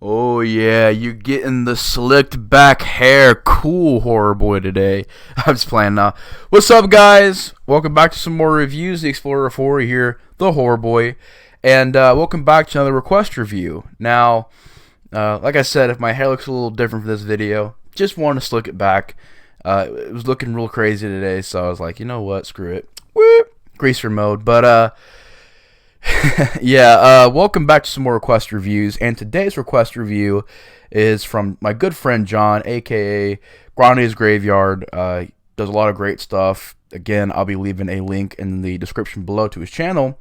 Oh yeah, you're getting the slicked back hair, cool horror boy today. I'm just playing now. What's up, guys? Welcome back to some more reviews. The Explorer 4 here, the horror boy, and welcome back to another request review. Now, like I said, if my hair looks a little different for this video, just want to slick it back. It was looking real crazy today, so I was like, you know what, screw it. Whoop, greaser mode. But yeah, welcome back to some more request reviews, and today's request review is from my good friend John, aka Grande's Graveyard. He does a lot of great stuff. Again, I'll be leaving a link in the description below to his channel.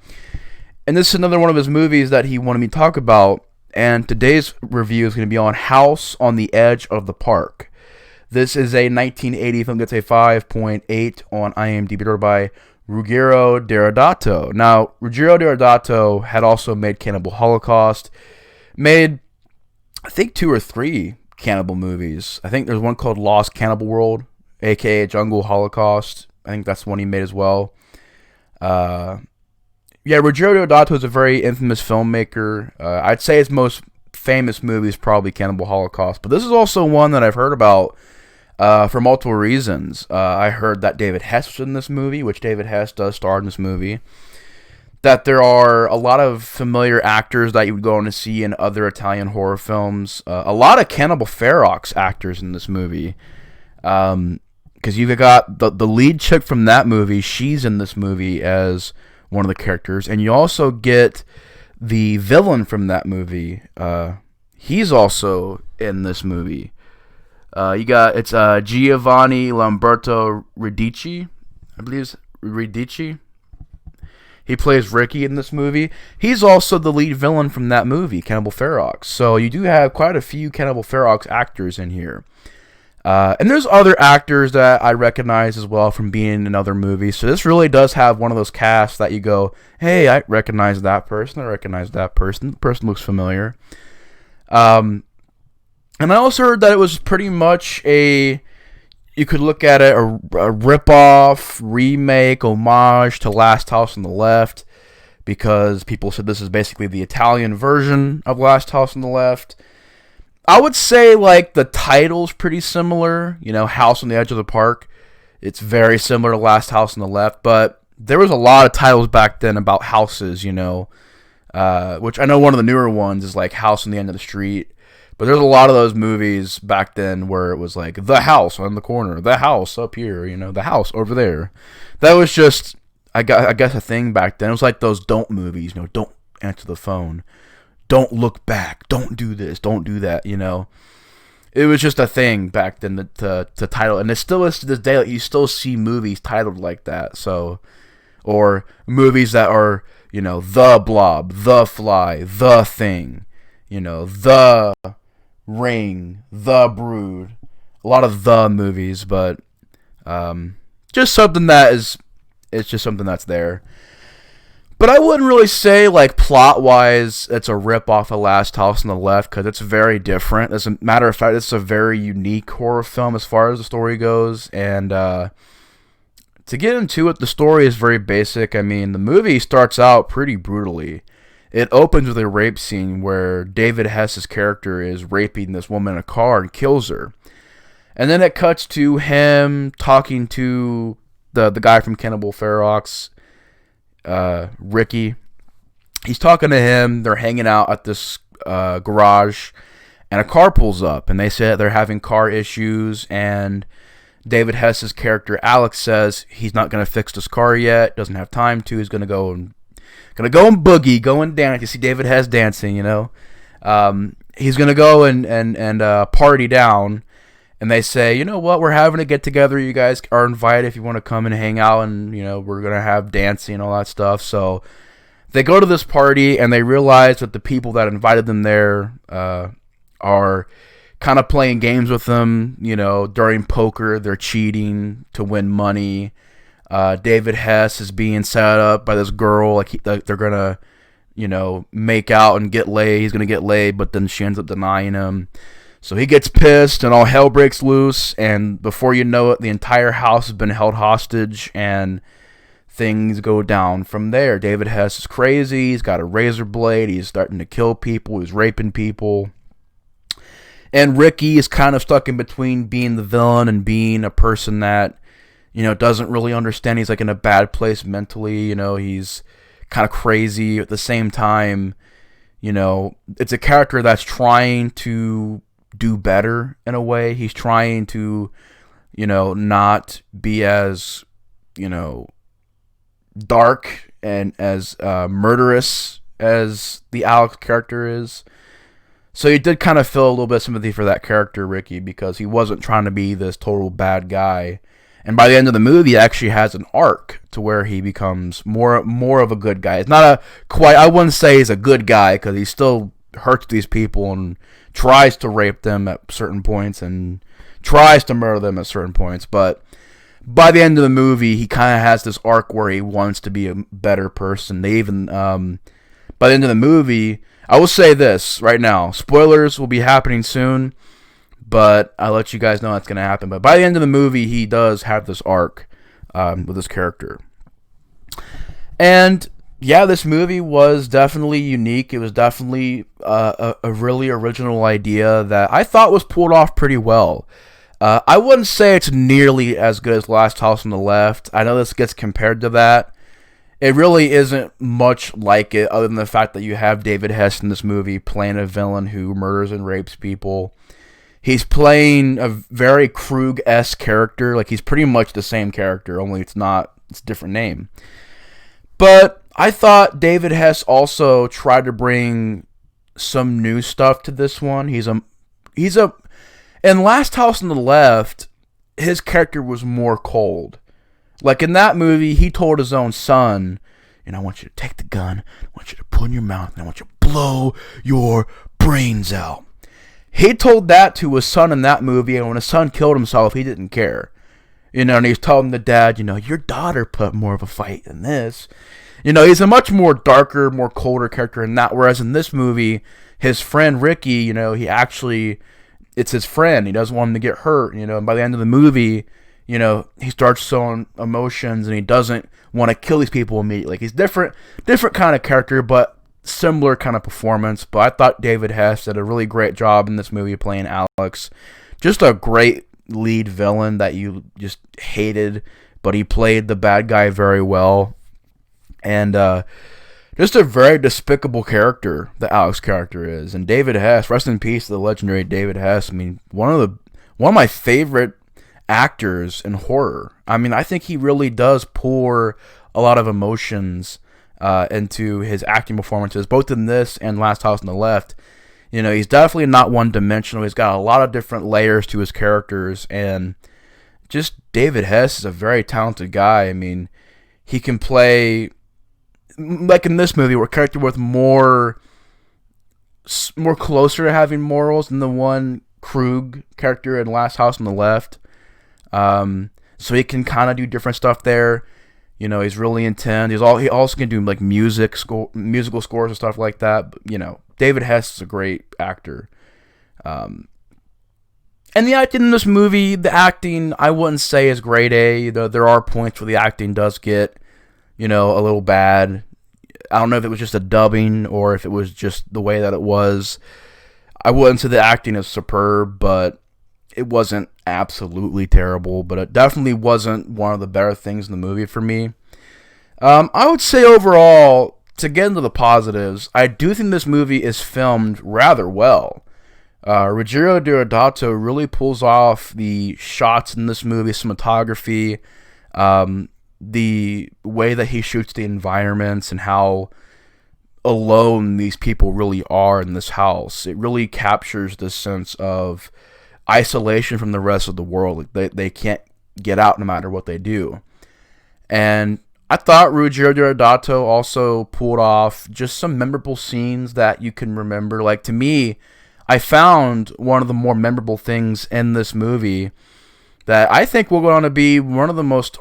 And this is another one of his movies that he wanted me to talk about, and today's review is going to be on House on the Edge of the Park. This is a 1980 film, gets a 5.8 on IMDb by Ruggero Deodato. Now, Ruggero Deodato had also made Cannibal Holocaust, made, I think, 2 or 3 cannibal movies. I think there's one called Lost Cannibal World, aka Jungle Holocaust. I think that's one he made as well. Yeah, Ruggero Deodato is a very infamous filmmaker. I'd say his most famous movie is probably Cannibal Holocaust, but this is also one that I've heard about for multiple reasons. I heard that David Hess was in this movie, which David Hess does star in this movie. That there are a lot of familiar actors that you would go on to see in other Italian horror films. A lot of Cannibal Ferox actors in this movie. Because you've got the lead chick from that movie. She's in this movie as one of the characters. And you also get the villain from that movie. He's also in this movie. It's Giovanni Lamberto Radici, I believe it's Radici. He plays Ricky in this movie. He's also the lead villain from that movie, Cannibal Ferox. So you do have quite a few Cannibal Ferox actors in here. And there's other actors that I recognize as well from being in other movies. So this really does have one of those casts that you go, hey, I recognize that person. I recognize that person. The person looks familiar. And I also heard that it was pretty much you could look at it, a rip-off, remake, homage to Last House on the Left, because people said this is basically the Italian version of Last House on the Left. I would say, like, the title's pretty similar, House on the Edge of the Park. It's very similar to Last House on the Left, but there was a lot of titles back then about houses, which I know one of the newer ones is, like, House on the End of the Street. But there's a lot of those movies back then where it was like, the house on the corner, the house up here, the house over there. That was just, I guess, a thing back then. It was like those don't movies, don't answer the phone. Don't look back. Don't do this. Don't do that, It was just a thing back then to title. And it still is to this day. Like, you still see movies titled like that. So, or movies that are, The Blob, The Fly, The Thing, The Ring, The Brood, a lot of the movies, but just something it's just something that's there. But I wouldn't really say, like, plot-wise, it's a rip-off of Last House on the Left, because it's very different. As a matter of fact, it's a very unique horror film as far as the story goes, and to get into it, the story is very basic. I mean, the movie starts out pretty brutally. It opens with a rape scene where David Hess's character is raping this woman in a car and kills her. And then it cuts to him talking to the guy from Cannibal Ferox, Ricky. He's talking to him. They're hanging out at this garage, and a car pulls up, and they say that they're having car issues, and David Hess's character, Alex, says he's not going to fix this car yet, doesn't have time to, he's going to go and boogie, go and dance. You see David Hess dancing, He's gonna go and party down, and they say, you know what, we're having a get together. You guys are invited if you want to come and hang out, and we're gonna have dancing and all that stuff. So they go to this party, and they realize that the people that invited them there are kind of playing games with them. During poker, they're cheating to win money. David Hess is being set up by this girl, like they're gonna, make out and get laid. He's gonna get laid, but then she ends up denying him. So he gets pissed, and all hell breaks loose. And before you know it, the entire house has been held hostage, and things go down from there. David Hess is crazy. He's got a razor blade. He's starting to kill people. He's raping people. And Ricky is kind of stuck in between being the villain and being a person that, doesn't really understand. He's like in a bad place mentally. He's kind of crazy at the same time. It's a character that's trying to do better in a way. He's trying to, not be as, dark and as murderous as the Alex character is. So you did kind of feel a little bit of sympathy for that character, Ricky, because he wasn't trying to be this total bad guy. And by the end of the movie, he actually has an arc to where he becomes more of a good guy. It's not I wouldn't say he's a good guy, because he still hurts these people and tries to rape them at certain points and tries to murder them at certain points. But by the end of the movie, he kind of has this arc where he wants to be a better person. They even, by the end of the movie, I will say this right now, spoilers will be happening soon, but I'll let you guys know that's going to happen. But by the end of the movie, he does have this arc with his character. And yeah, this movie was definitely unique. It was definitely a really original idea that I thought was pulled off pretty well. I wouldn't say it's nearly as good as Last House on the Left. I know this gets compared to that. It really isn't much like it, other than the fact that you have David Hess in this movie playing a villain who murders and rapes people. He's playing a very Krug-esque character. Like, he's pretty much the same character, only it's a different name. But I thought David Hess also tried to bring some new stuff to this one. In Last House on the Left, his character was more cold. Like, in that movie, he told his own son, I want you to take the gun, I want you to put it in your mouth, and I want you to blow your brains out. He told that to his son in that movie, and when his son killed himself, he didn't care. And he's telling the dad, your daughter put more of a fight than this. He's a much more darker, more colder character in that, whereas in this movie, his friend Ricky, it's his friend. He doesn't want him to get hurt, and by the end of the movie, he starts showing emotions and he doesn't want to kill these people immediately. Like, he's different kind of character, but similar kind of performance. But I thought David Hess did a really great job in this movie playing Alex. Just a great lead villain that you just hated, but he played the bad guy very well. And just a very despicable character, the Alex character is. And David Hess, rest in peace to the legendary David Hess. I mean, one of my favorite actors in horror. I mean, I think he really does pour a lot of emotions into his acting performances, both in this and Last House on the Left. He's definitely not one-dimensional. He's got a lot of different layers to his characters, and just David Hess is a very talented guy. I mean, he can play, like in this movie, where a character with more closer to having morals than the one Krug character in Last House on the Left. So he can kind of do different stuff there. He's really intense. He also can do like musical scores and stuff like that. But, David Hess is a great actor. And the acting in this movie, I wouldn't say is grade A. There are points where the acting does get, a little bad. I don't know if it was just a dubbing or if it was just the way that it was. I wouldn't say the acting is superb, but it wasn't absolutely terrible, but it definitely wasn't one of the better things in the movie for me. I would say overall, to get into the positives, I do think this movie is filmed rather well. Ruggiero Deodato really pulls off the shots in this movie, cinematography, the way that he shoots the environments and how alone these people really are in this house. It really captures this sense of isolation from the rest of the world. They can't get out no matter what they do. And I thought Ruggiero Deodato also pulled off just some memorable scenes that you can remember. Like, to me, I found one of the more memorable things in this movie that I think will go on to be one of the most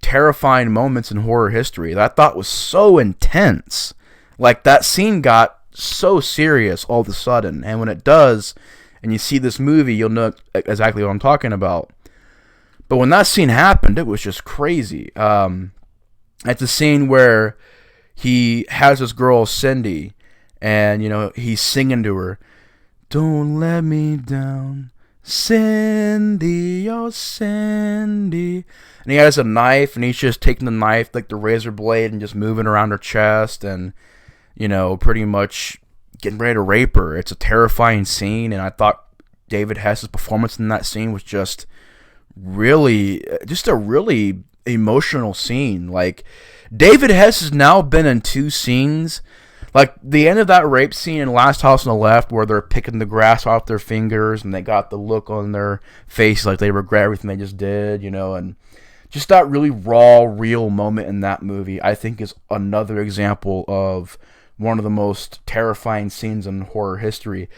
terrifying moments in horror history that I thought was so intense. Like, that scene got so serious all of a sudden, and when it does, and you see this movie, you'll know exactly what I'm talking about. But when that scene happened, it was just crazy. It's a scene where he has this girl, Cindy, and, he's singing to her. Don't let me down, Cindy, oh Cindy. And he has a knife, and he's just taking the knife, like the razor blade, and just moving around her chest, and pretty much getting ready to rape her. It's a terrifying scene, and I thought David Hess's performance in that scene was just a really emotional scene. Like, David Hess has now been in two scenes. Like, the end of that rape scene in Last House on the Left, where they're picking the grass off their fingers and they got the look on their face like they regret everything they just did, and just that really raw, real moment in that movie, I think, is another example of one of the most terrifying scenes in horror history.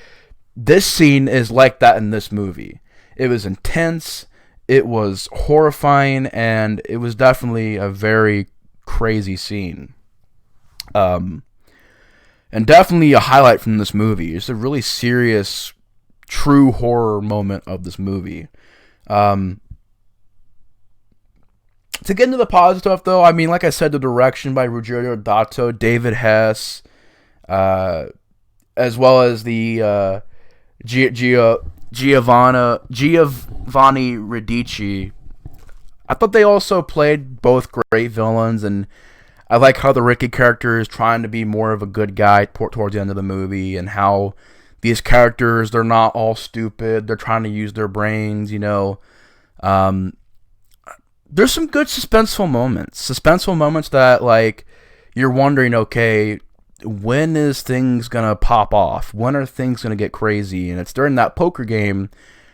This scene is like that in this movie. It was intense, it was horrifying, and it was definitely a very crazy scene. And definitely a highlight from this movie. It's a really serious, true horror moment of this movie. To get into the positive stuff, though, I mean, like I said, the direction by Ruggero Dato, David Hess, as well as the Giovanni Radici. I thought they also played both great villains, and I like how the Ricky character is trying to be more of a good guy towards the end of the movie, and how these characters, they're not all stupid. They're trying to use their brains, There's some good suspenseful moments that, like, you're wondering, okay, when is things going to pop off? When are things going to get crazy? And it's during that poker game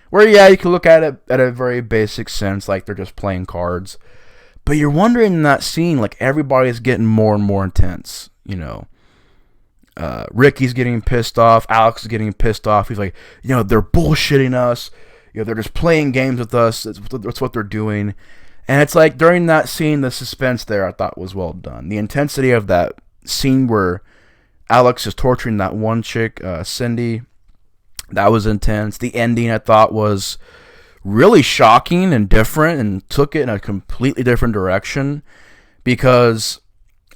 where, yeah, you can look at it at a very basic sense, like they're just playing cards. But you're wondering in that scene, like, everybody's getting more and more intense, Ricky's getting pissed off. Alex is getting pissed off. He's like, they're bullshitting us. They're just playing games with us. That's what they're doing. And it's like, during that scene, the suspense there, I thought, was well done. The intensity of that scene where Alex is torturing that one chick, Cindy, that was intense. The ending, I thought, was really shocking and different, and took it in a completely different direction, because,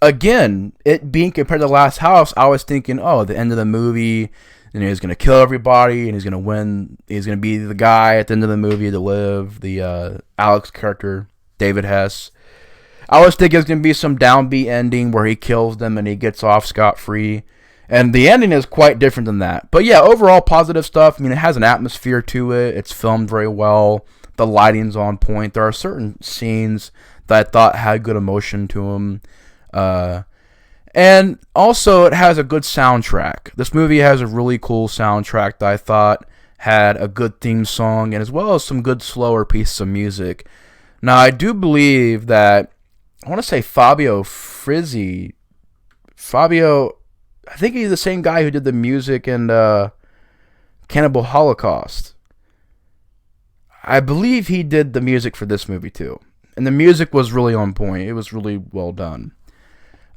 again, it being compared to Last House, I was thinking, oh, the end of the movie, and he's going to kill everybody, and he's going to win, he's going to be the guy at the end of the movie to live, the Alex character, David Hess. I was thinking it's going to be some downbeat ending where he kills them and he gets off scot-free. And the ending is quite different than that. But yeah, overall positive stuff. I mean, it has an atmosphere to it. It's filmed very well. The lighting's on point. There are certain scenes that I thought had good emotion to them. And also, it has a good soundtrack. This movie has a really cool soundtrack that I thought had a good theme song, and as well as some good slower pieces of music. Now, I do believe that, I want to say Fabio, I think he's the same guy who did the music in Cannibal Holocaust. I believe he did the music for this movie too. And the music was really on point. It was really well done.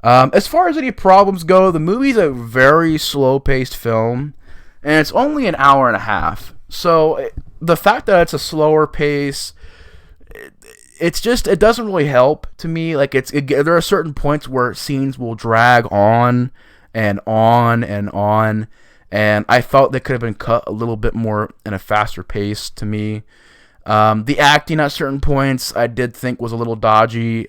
As far as any problems go, the movie's a very slow-paced film, and it's only an hour and a half. So the fact that it's a slower pace, it doesn't really help to me. Like, there are certain points where scenes will drag on and on and on, and I felt they could have been cut a little bit more in a faster pace to me. The acting at certain points I did think was a little dodgy.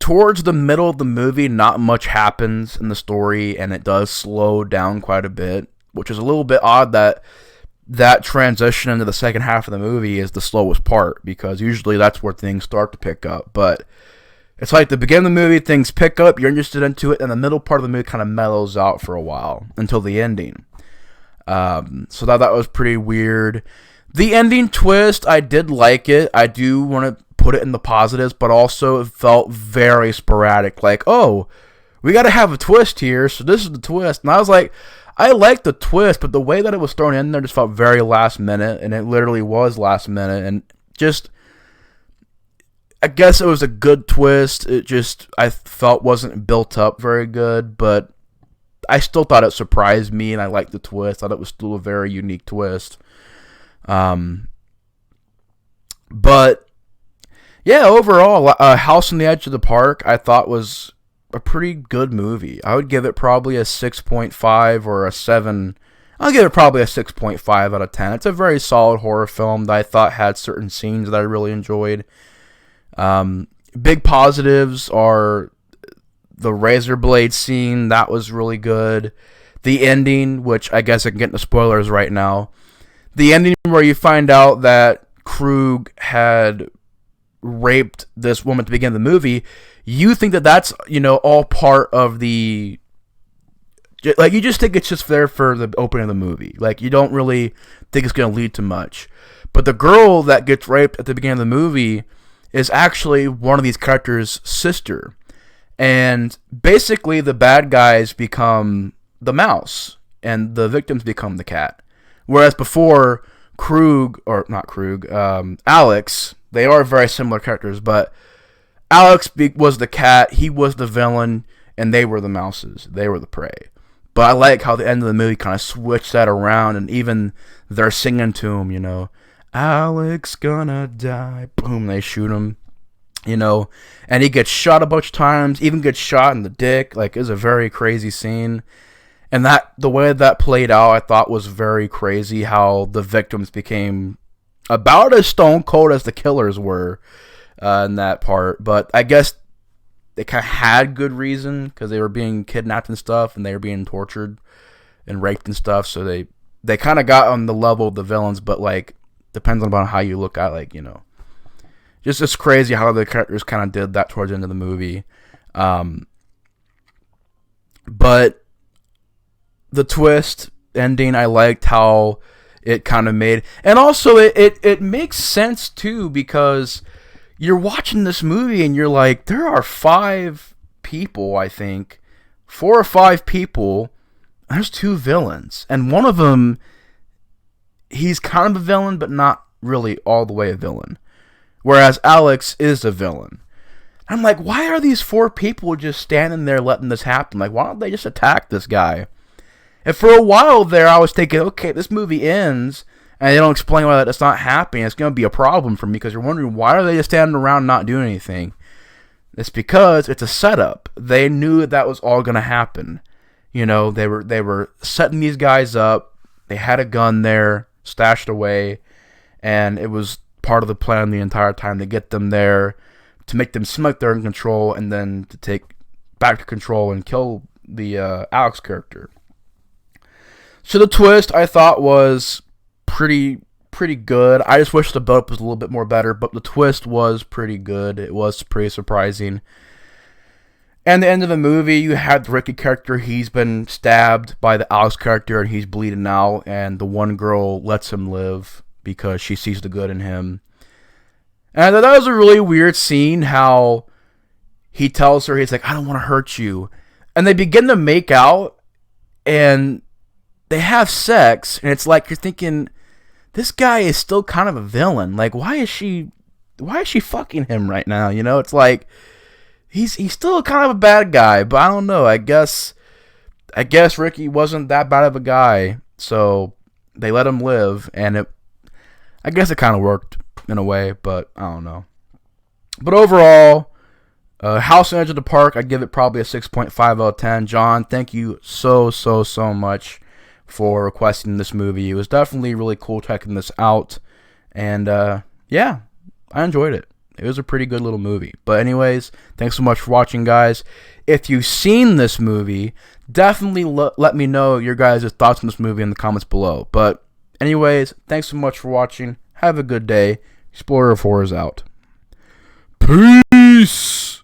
Towards the middle of the movie, not much happens in the story, and it does slow down quite a bit, which is a little bit odd that transition into the second half of the movie is the slowest part, because usually that's where things start to pick up. But it's like the beginning of the movie, things pick up, you're interested into it, and the middle part of the movie kind of mellows out for a while until the ending. So that was pretty weird. The ending twist, I did like it. I do want to put it in the positives, but also it felt very sporadic. Like, oh, we got to have a twist here, so this is the twist. And I was like, I liked the twist, but the way that it was thrown in there just felt very last minute, and it literally was last minute, and just, I guess it was a good twist. It just, I felt, wasn't built up very good, but I still thought it surprised me, and I liked the twist. I thought it was still a very unique twist. But yeah, overall, House on the Edge of the Park, I thought was a pretty good movie. I would give it probably a 6.5 or a 7. I'll give it probably a 6.5 out of 10. It's a very solid horror film that I thought had certain scenes that I really enjoyed. Big positives are the razor blade scene. That was really good. The ending, which I guess I can get into spoilers right now. The ending where you find out that Krug had raped this woman at the beginning of the movie. You think that that's, all part of the... Like, you just think it's just there for the opening of the movie. Like, you don't really think it's going to lead to much. But the girl that gets raped at the beginning of the movie is actually one of these characters' sister. And basically, the bad guys become the mouse, and the victims become the cat. Whereas before, Alex, they are very similar characters, but Alex was the cat, he was the villain, and they were the mouses. They were the prey. But I like how the end of the movie kind of switched that around, and even they're singing to him, Alex gonna die. Boom, they shoot him, and he gets shot a bunch of times, even gets shot in the dick. Like, it was a very crazy scene. And the way that played out, I thought was very crazy, how the victims became about as stone cold as the killers were in that part. But I guess they kind of had good reason, because they were being kidnapped and stuff, and they were being tortured and raped and stuff. So they kind of got on the level of the villains, but like, depends on how you look at, like, just it's crazy how the characters kind of did that towards the end of the movie. But the twist ending, I liked how it kind of made, and also it makes sense too, because you're watching this movie and you're like, there are 5 people, I think, 4 or 5 people. There's 2 villains, and one of them, he's kind of a villain, but not really all the way a villain. Whereas Alex is a villain. I'm like, why are these 4 people just standing there letting this happen? Like, why don't they just attack this guy? And for a while there, I was thinking, okay, this movie ends, and they don't explain why that's not happening. It's going to be a problem for me, because you're wondering, why are they just standing around not doing anything? It's because it's a setup. They knew that was all going to happen. They were setting these guys up. They had a gun there, stashed away, and it was part of the plan the entire time to get them there, to make them seem like they're in control, and then to take back control and kill the Alex character. So the twist, I thought, was pretty good. I just wish the build-up was a little bit more better, but the twist was pretty good. It was pretty surprising. And the end of the movie, you had the Ricky character. He's been stabbed by the Alex character, and he's bleeding out, and the one girl lets him live because she sees the good in him. And I thought that was a really weird scene, how he tells her, he's like, I don't want to hurt you. And they begin to make out, and they have sex, and it's like, you're thinking, this guy is still kind of a villain. Like, why is she fucking him right now? It's like, he's still kind of a bad guy, but I don't know. I guess Ricky wasn't that bad of a guy, so they let him live, and I guess it kind of worked in a way, but I don't know. But overall, House on Edge of the Park, I'd give it probably a 6.5 out of 10. John, thank you so much for requesting this movie. It was definitely really cool checking this out, and yeah, I enjoyed it. It was a pretty good little movie. But anyways, thanks so much for watching, guys. If you've seen this movie, definitely let me know your guys' thoughts on this movie in the comments below. But anyways, thanks so much for watching. Have a good day. Explorer 4 is out. Peace!